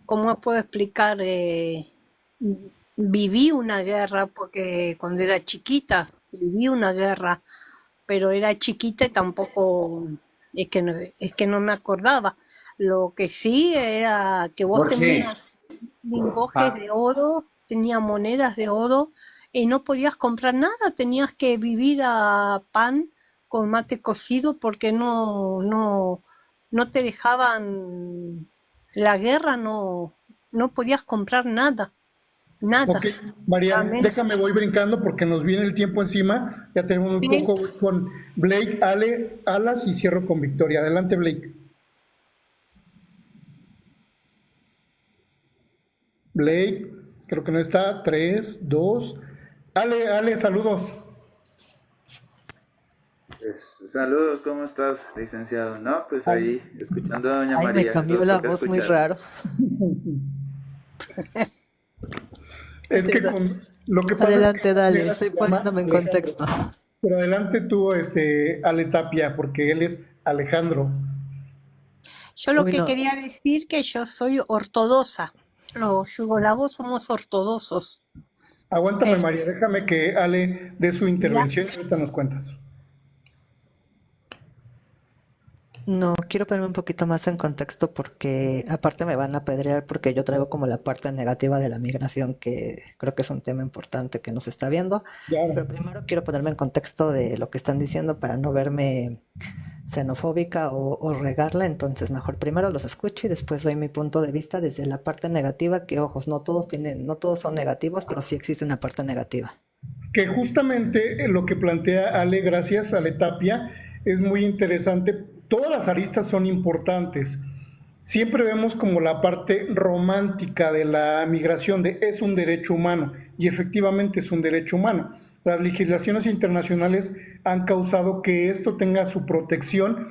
¿cómo puedo explicar? Viví una guerra porque cuando era chiquita, viví una guerra, pero era chiquita y tampoco es que no me acordaba. Lo que sí era que vos tenías lingotes de oro, tenías monedas de oro y no podías comprar nada, tenías que vivir a pan con mate cocido porque no te dejaban, la guerra no podías comprar nada, nada, Ok, María, realmente. déjame, voy brincando porque nos viene el tiempo encima. Ya tenemos un Sí. poco con Blake, Ale, Alas y cierro con Victoria. Adelante, Blake. Blake, creo que no está. 3, 2. Ale, saludos. Saludos, ¿cómo estás, licenciado? No, pues Ale. ahí, escuchando a doña Ay, me María, cambió nos la toca voz muy escuchar. raro. Es que Pero con lo que pasa es adelante, dale, que estoy se llama poniéndome en Alejandro. contexto. Pero adelante tú, Ale Tapia, porque él es Alejandro. Yo lo Uy, que no. quería decir que yo soy ortodoxa. Los yugoslavos somos ortodoxos. Aguántame, María, déjame que Ale dé su Ya. intervención y ahorita nos cuentas. No, quiero ponerme un poquito más en contexto porque aparte me van a apedrear porque yo traigo como la parte negativa de la migración, que creo que es un tema importante que nos está viendo. Ya. Pero primero quiero ponerme en contexto de lo que están diciendo para no verme xenofóbica o regarla. Entonces mejor primero los escucho y después doy mi punto de vista desde la parte negativa, que ojos, no todos son negativos, pero sí existe una parte negativa. Que justamente lo que plantea Ale, gracias, Ale Tapia, es muy interesante. Todas las aristas son importantes. siempre vemos como la parte romántica de la migración, de es un derecho humano, y efectivamente es un derecho humano. Las legislaciones internacionales han causado que esto tenga su protección,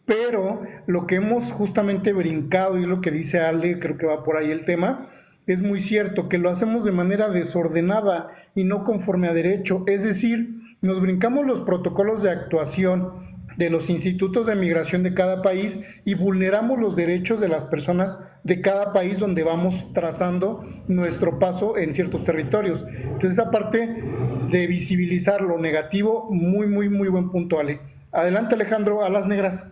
pero lo que hemos justamente brincado, y lo que dice Ale, creo que va por ahí el tema, es muy cierto, que lo hacemos de manera desordenada y no conforme a derecho, es decir, nos brincamos los protocolos de actuación de los institutos de migración de cada país y vulneramos los derechos de las personas de cada país donde vamos trazando nuestro paso en ciertos territorios. Entonces, esa parte de visibilizar lo negativo, muy, muy, muy buen punto, Ale. Adelante, Alejandro, a las negras.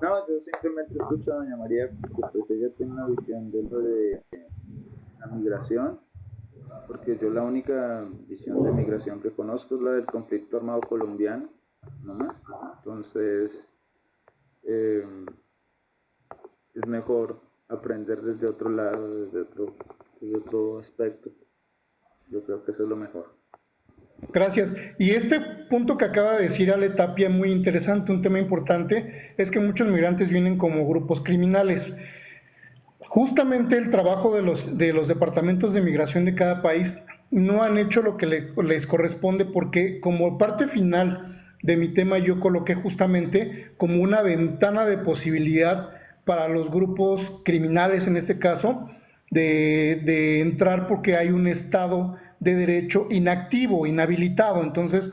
No, yo simplemente escucho a doña María porque pues ella tiene una visión de lo de la migración, porque yo la única visión de migración que conozco es la del conflicto armado colombiano, no más. Entonces, es mejor aprender desde otro lado, desde otro aspecto. Yo creo que eso es lo mejor. Gracias. Y este punto que acaba de decir Ale Tapia, muy interesante, un tema importante, es que muchos migrantes vienen como grupos criminales. Justamente el trabajo de los departamentos de migración de cada país no han hecho lo que les corresponde, porque como parte final de mi tema yo coloqué justamente como una ventana de posibilidad para los grupos criminales, en este caso, de entrar, porque hay un estado de derecho inactivo, inhabilitado. Entonces,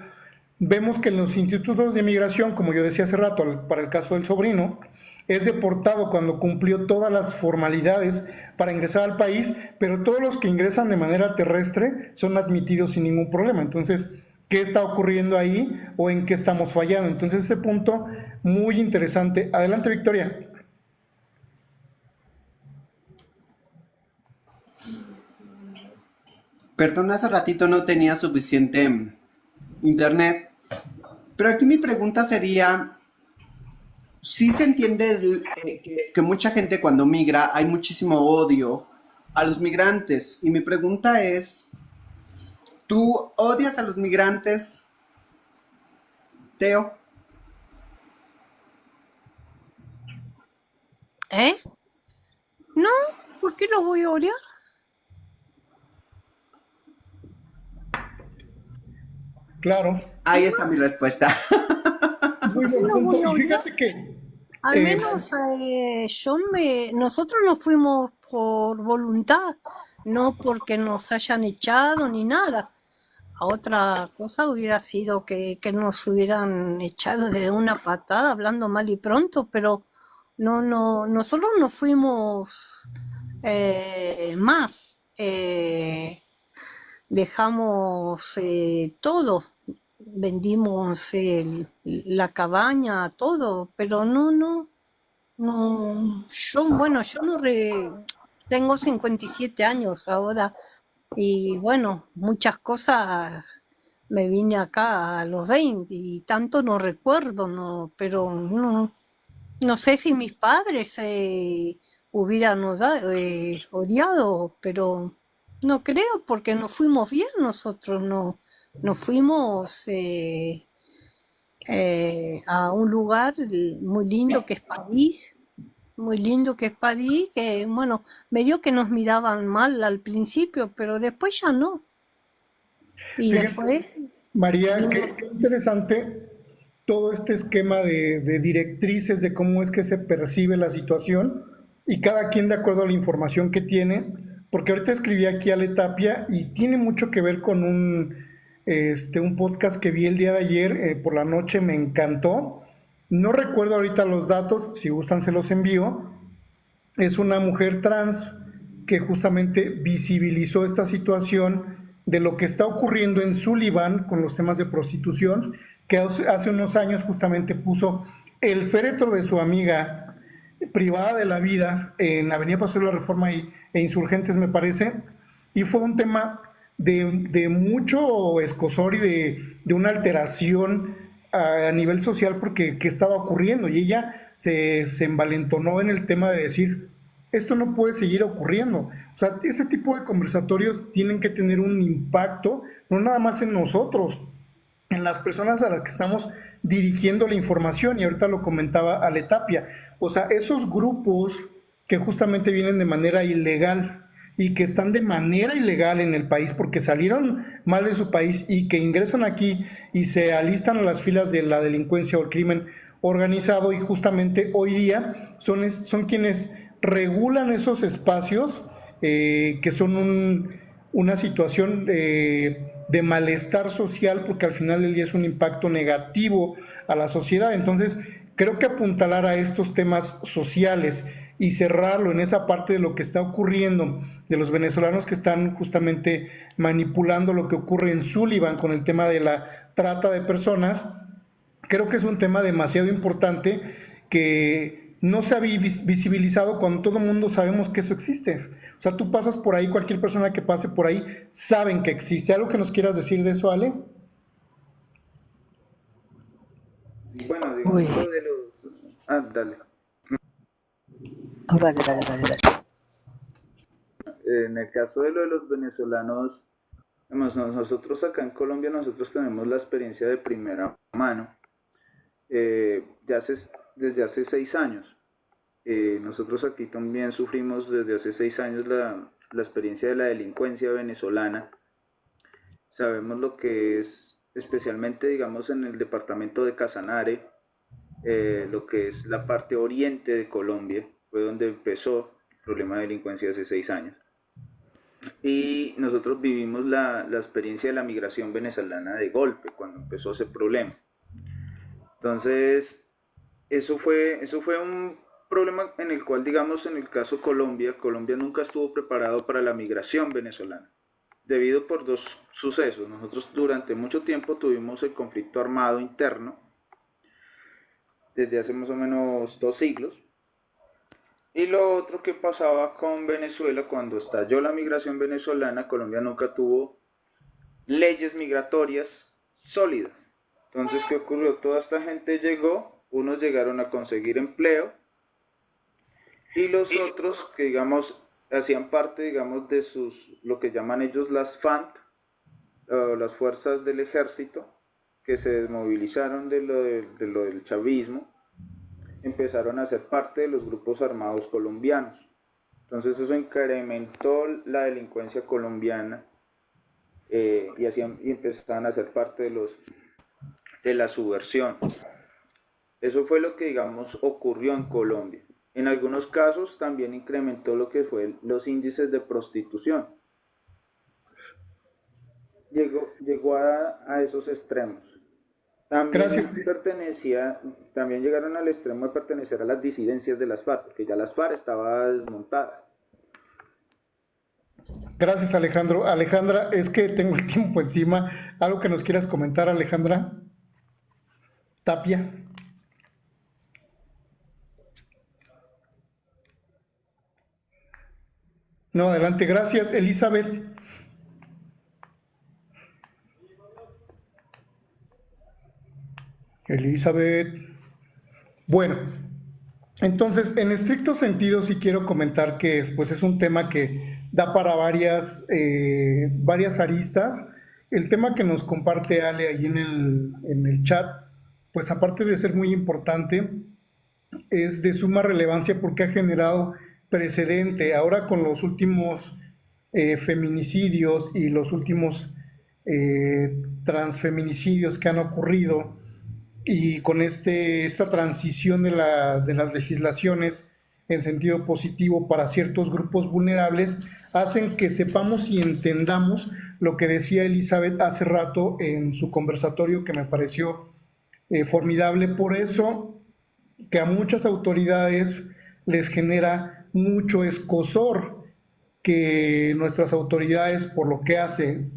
vemos que en los institutos de migración, como yo decía hace rato, para el caso del sobrino, es deportado cuando cumplió todas las formalidades para ingresar al país, pero todos los que ingresan de manera terrestre son admitidos sin ningún problema. Entonces, ¿qué está ocurriendo ahí o en qué estamos fallando? Entonces, ese punto muy interesante. Adelante, Victoria. Perdón, hace ratito no tenía suficiente internet, pero aquí mi pregunta sería, sí se entiende que mucha gente cuando migra hay muchísimo odio a los migrantes, y mi pregunta es, ¿tú odias a los migrantes, Teo? ¿Eh? No, ¿por qué lo voy a odiar? Claro. Ahí está mi respuesta. Muy buen punto. Y fíjate que al menos nosotros nos fuimos por voluntad, no porque nos hayan echado ni nada. A otra cosa hubiera sido que nos hubieran echado de una patada, hablando mal y pronto, pero no, nosotros nos fuimos más, dejamos todo, vendimos la cabaña, todo, pero no, yo tengo 57 años ahora, y bueno, muchas cosas me vine acá a los 20 y tanto no recuerdo, pero no sé si mis padres hubieran odiado, pero no creo, porque nos fuimos bien nosotros, nos fuimos a un lugar muy lindo que es París, que bueno, medio que nos miraban mal al principio, pero después ya no. Y fíjate, después... María, qué interesante todo este esquema de directrices de cómo es que se percibe la situación, y cada quien de acuerdo a la información que tiene, porque ahorita escribí aquí a Ale Tapia y tiene mucho que ver con un podcast que vi el día de ayer por la noche, me encantó. No recuerdo ahorita los datos, si gustan se los envío. Es una mujer trans que justamente visibilizó esta situación de lo que está ocurriendo en Sullivan con los temas de prostitución, que hace unos años justamente puso el féretro de su amiga privada de la vida en Avenida Paseo de la Reforma e Insurgentes, me parece, y fue un tema de mucho escozor y de una alteración a nivel social, porque qué estaba ocurriendo, y ella se envalentonó en el tema de decir, esto no puede seguir ocurriendo. O sea, ese tipo de conversatorios tienen que tener un impacto, no nada más en nosotros, en las personas a las que estamos dirigiendo la información, y ahorita lo comentaba Ale Tapia. O sea, esos grupos que justamente vienen de manera ilegal y que están de manera ilegal en el país porque salieron mal de su país y que ingresan aquí y se alistan a las filas de la delincuencia o el crimen organizado, y justamente hoy día son quienes regulan esos espacios, que son una situación de malestar social, porque al final del día es un impacto negativo a la sociedad. Entonces, creo que apuntalar a estos temas sociales y cerrarlo en esa parte de lo que está ocurriendo, de los venezolanos que están justamente manipulando lo que ocurre en Sullivan con el tema de la trata de personas, creo que es un tema demasiado importante que no se ha visibilizado cuando todo el mundo sabemos que eso existe. O sea, tú pasas por ahí, cualquier persona que pase por ahí saben que existe. ¿Algo que nos quieras decir de eso, Ale? Bueno, Uy, digamos lo de los... Ah, dale. dale. En el caso de lo de los venezolanos, nosotros acá en Colombia, nosotros tenemos la experiencia de primera mano, desde hace 6 años. Nosotros aquí también sufrimos desde hace 6 años la experiencia de la delincuencia venezolana. Sabemos lo que es, especialmente digamos en el departamento de Casanare, lo que es la parte oriente de Colombia, fue donde empezó el problema de delincuencia hace 6 años. Y nosotros vivimos la experiencia de la migración venezolana de golpe, cuando empezó ese problema. Entonces, eso fue un problema en el cual, digamos, en el caso Colombia nunca estuvo preparado para la migración venezolana, debido por dos sucesos. Nosotros durante mucho tiempo tuvimos el conflicto armado interno, desde hace más o menos 2 siglos. Y lo otro que pasaba con Venezuela, cuando estalló la migración venezolana, Colombia nunca tuvo leyes migratorias sólidas. Entonces, ¿qué ocurrió? Toda esta gente llegó, unos llegaron a conseguir empleo, y los otros que, digamos, hacían parte, digamos, de lo que llaman ellos las FANT, las fuerzas del ejército, que se desmovilizaron de lo del chavismo, empezaron a ser parte de los grupos armados colombianos. Entonces eso incrementó la delincuencia colombiana, y empezaron a ser parte de la subversión. Eso fue lo que, digamos, ocurrió en Colombia. En algunos casos también incrementó lo que fue los índices de prostitución. Llegó a esos extremos. Gracias. También llegaron al extremo de pertenecer a las disidencias de las FARC, porque ya las FARC estaba desmontada. Gracias, Alejandro. Alejandra, es que tengo el tiempo encima. ¿Algo que nos quieras comentar, Alejandra? Tapia. No, adelante. Gracias, Elizabeth. Elizabeth. Bueno, entonces, en estricto sentido, sí quiero comentar que pues, es un tema que da para varias aristas. El tema que nos comparte Ale ahí en el chat, pues aparte de ser muy importante, es de suma relevancia porque ha generado precedente. Ahora con los últimos feminicidios y los últimos transfeminicidios que han ocurrido, y con esta transición de las legislaciones en sentido positivo para ciertos grupos vulnerables, hacen que sepamos y entendamos lo que decía Elizabeth hace rato en su conversatorio, que me pareció formidable. Por eso que a muchas autoridades les genera mucho escozor que nuestras autoridades, por lo que hace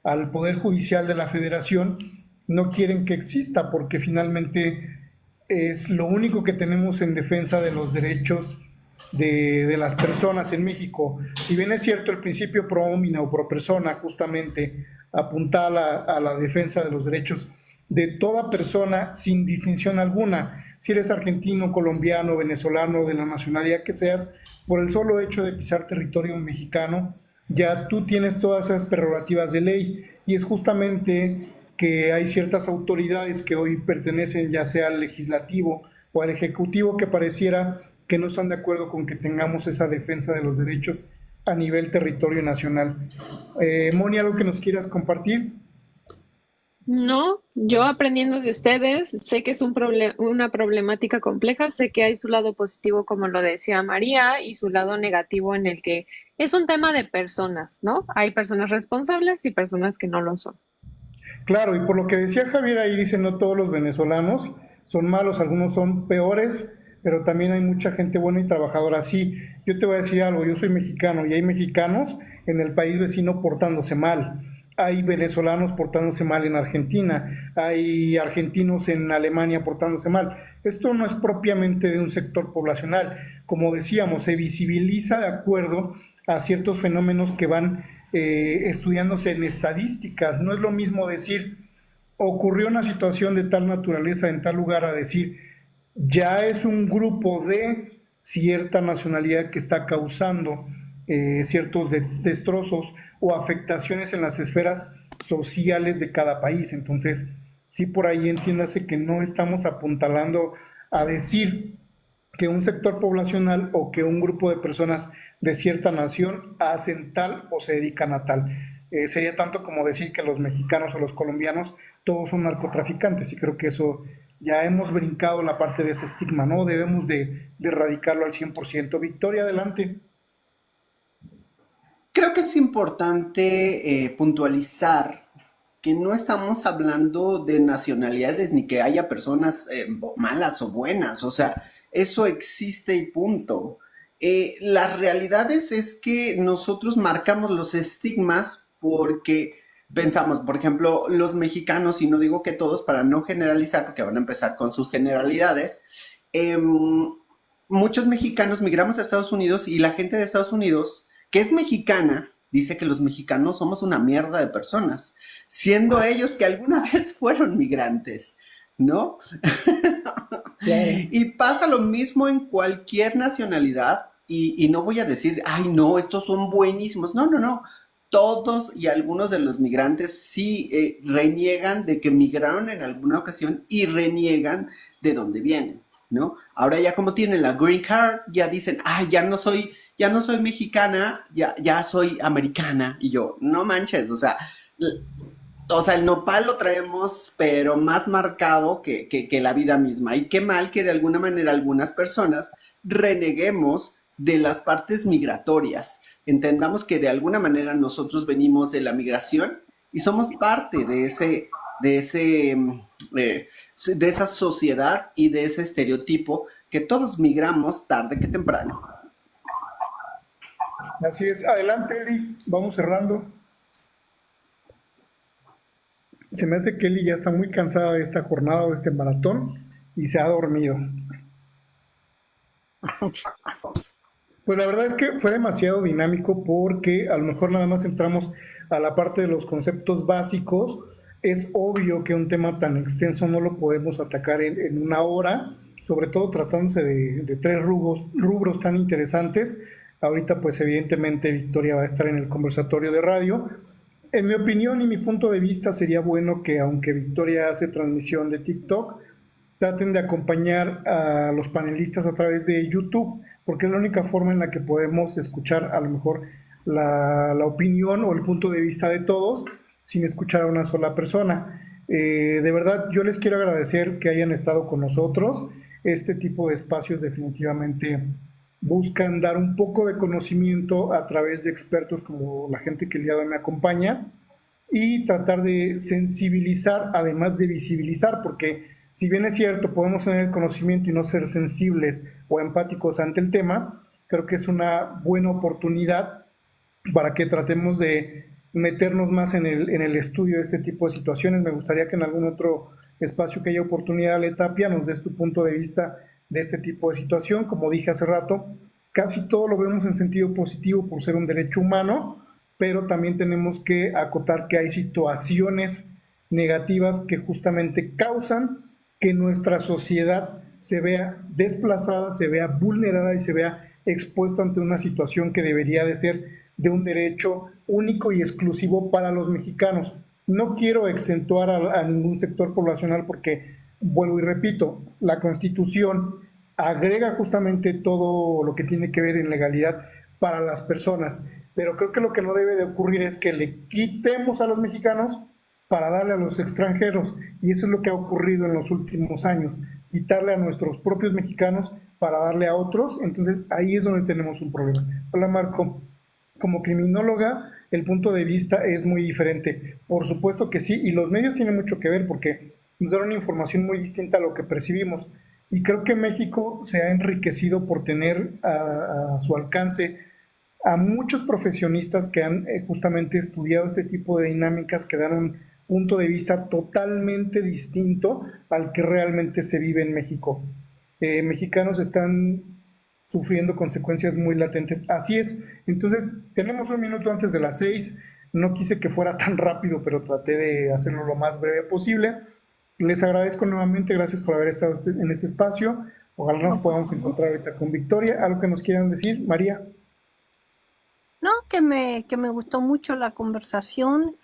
al Poder Judicial de la Federación, no quieren que exista, porque finalmente es lo único que tenemos en defensa de los derechos de las personas en México. Si bien es cierto, el principio pro homine o pro persona justamente apunta a la defensa de los derechos de toda persona sin distinción alguna, si eres argentino, colombiano, venezolano, de la nacionalidad que seas, por el solo hecho de pisar territorio mexicano, ya tú tienes todas esas prerrogativas de ley, y es justamente que hay ciertas autoridades que hoy pertenecen ya sea al legislativo o al ejecutivo que pareciera que no están de acuerdo con que tengamos esa defensa de los derechos a nivel territorio nacional. Moni, ¿algo que nos quieras compartir? No, yo aprendiendo de ustedes, sé que es una problemática compleja, sé que hay su lado positivo, como lo decía María, y su lado negativo en el que es un tema de personas, ¿no? Hay personas responsables y personas que no lo son. Claro, y por lo que decía Javier ahí, dice, no todos los venezolanos son malos, algunos son peores, pero también hay mucha gente buena y trabajadora. Sí, yo te voy a decir algo, yo soy mexicano y hay mexicanos en el país vecino portándose mal. Hay venezolanos portándose mal en Argentina, hay argentinos en Alemania portándose mal. Esto no es propiamente de un sector poblacional. Como decíamos, se visibiliza de acuerdo a ciertos fenómenos que van estudiándose en estadísticas. No es lo mismo decir, ocurrió una situación de tal naturaleza en tal lugar, a decir, ya es un grupo de cierta nacionalidad que está causando ciertos destrozos o afectaciones en las esferas sociales de cada país. Entonces, sí, por ahí entiéndase que no estamos apuntalando a decir que un sector poblacional o que un grupo de personas de cierta nación hacen tal o se dedican a tal. Sería tanto como decir que los mexicanos o los colombianos todos son narcotraficantes, y creo que eso ya hemos brincado la parte de ese estigma, ¿no? Debemos de erradicarlo al 100%. Victoria, adelante. Creo que es importante puntualizar que no estamos hablando de nacionalidades ni que haya personas malas o buenas, o sea, eso existe y punto. Las realidades es que nosotros marcamos los estigmas porque pensamos, por ejemplo, los mexicanos, y no digo que todos para no generalizar, porque van a empezar con sus generalidades, muchos mexicanos migramos a Estados Unidos y la gente de Estados Unidos, que es mexicana, dice que los mexicanos somos una mierda de personas, siendo ellos que alguna vez fueron migrantes, ¿no? Y pasa lo mismo en cualquier nacionalidad, y no voy a decir, ay no, estos son buenísimos, no, no, no, todos y algunos de los migrantes sí reniegan de que migraron en alguna ocasión y reniegan de dónde vienen, ¿no? Ahora ya como tienen la green card, ya dicen, ay, ya no soy mexicana, ya soy americana, y yo, no manches, o sea, el nopal lo traemos, pero más marcado que la vida misma. Y qué mal que de alguna manera algunas personas reneguemos de las partes migratorias. Entendamos que de alguna manera nosotros venimos de la migración y somos parte de esa sociedad y de ese estereotipo que todos migramos tarde que temprano. Así es. Adelante, Eli. Vamos cerrando. Se me hace que Eli ya está muy cansada de esta jornada o de este maratón y se ha dormido. Pues la verdad es que fue demasiado dinámico porque a lo mejor nada más entramos a la parte de los conceptos básicos. Es obvio que un tema tan extenso no lo podemos atacar en una hora, sobre todo tratándose de tres rubros tan interesantes. Ahorita pues evidentemente Victoria va a estar en el conversatorio de radio. En mi opinión y mi punto de vista sería bueno que, aunque Victoria hace transmisión de TikTok, traten de acompañar a los panelistas a través de YouTube, porque es la única forma en la que podemos escuchar a lo mejor la opinión o el punto de vista de todos sin escuchar a una sola persona. De verdad, yo les quiero agradecer que hayan estado con nosotros. Este tipo de espacios definitivamente buscan dar un poco de conocimiento a través de expertos como la gente que el día de hoy me acompaña, y tratar de sensibilizar, además de visibilizar, porque si bien es cierto, podemos tener el conocimiento y no ser sensibles o empáticos ante el tema, creo que es una buena oportunidad para que tratemos de meternos más en el estudio de este tipo de situaciones. Me gustaría que en algún otro espacio que haya oportunidad, Ale Tapia, nos des tu punto de vista de este tipo de situación. Como dije hace rato, casi todo lo vemos en sentido positivo por ser un derecho humano, pero también tenemos que acotar que hay situaciones negativas que justamente causan que nuestra sociedad se vea desplazada, se vea vulnerada y se vea expuesta ante una situación que debería de ser de un derecho único y exclusivo para los mexicanos. No quiero exentuar a ningún sector poblacional porque, vuelvo y repito, la Constitución agrega justamente todo lo que tiene que ver en legalidad para las personas, pero creo que lo que no debe de ocurrir es que le quitemos a los mexicanos para darle a los extranjeros, y eso es lo que ha ocurrido en los últimos años, quitarle a nuestros propios mexicanos para darle a otros. Entonces ahí es donde tenemos un problema. Hola Marco, como criminóloga el punto de vista es muy diferente, por supuesto que sí, y los medios tienen mucho que ver porque nos dan una información muy distinta a lo que percibimos, y creo que México se ha enriquecido por tener a su alcance a muchos profesionistas que han justamente estudiado este tipo de dinámicas que dan un punto de vista totalmente distinto al que realmente se vive en México. Mexicanos están sufriendo consecuencias muy latentes. Así es. Entonces, tenemos un minuto antes de las 6. No quise que fuera tan rápido, pero traté de hacerlo lo más breve posible. Les agradezco nuevamente, gracias por haber estado en este espacio. Ojalá nos No, por podamos favor. encontrar ahorita con Victoria. ¿Algo que nos quieran decir, María? No, que me gustó mucho la conversación.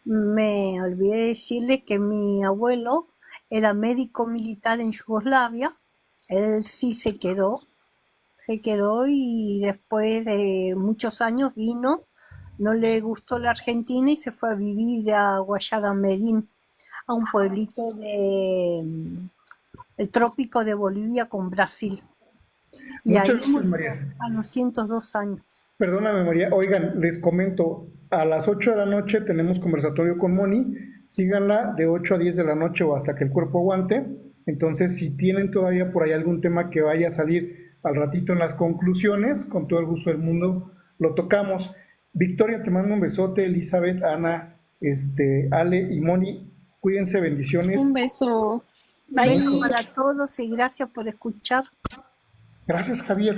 Me olvidé decirle que mi abuelo era médico militar en Yugoslavia. Él sí se quedó y después de muchos años vino, no le gustó la Argentina y se fue a vivir a Guayaramerín, a un pueblito el trópico de Bolivia con Brasil. Y Muchas ahí gracias, murió María. a los 102 años. Perdóname, María. Oigan, les comento, a las 8 de la noche tenemos conversatorio con Moni. Síganla de 8 a 10 de la noche o hasta que el cuerpo aguante. Entonces, si tienen todavía por ahí algún tema que vaya a salir al ratito en las conclusiones, con todo el gusto del mundo lo tocamos. Victoria, te mando un besote. Elizabeth, Ana, Ale y Moni, cuídense, bendiciones. Un beso. Un beso Bye. para todos y gracias por escuchar. Gracias, Javier.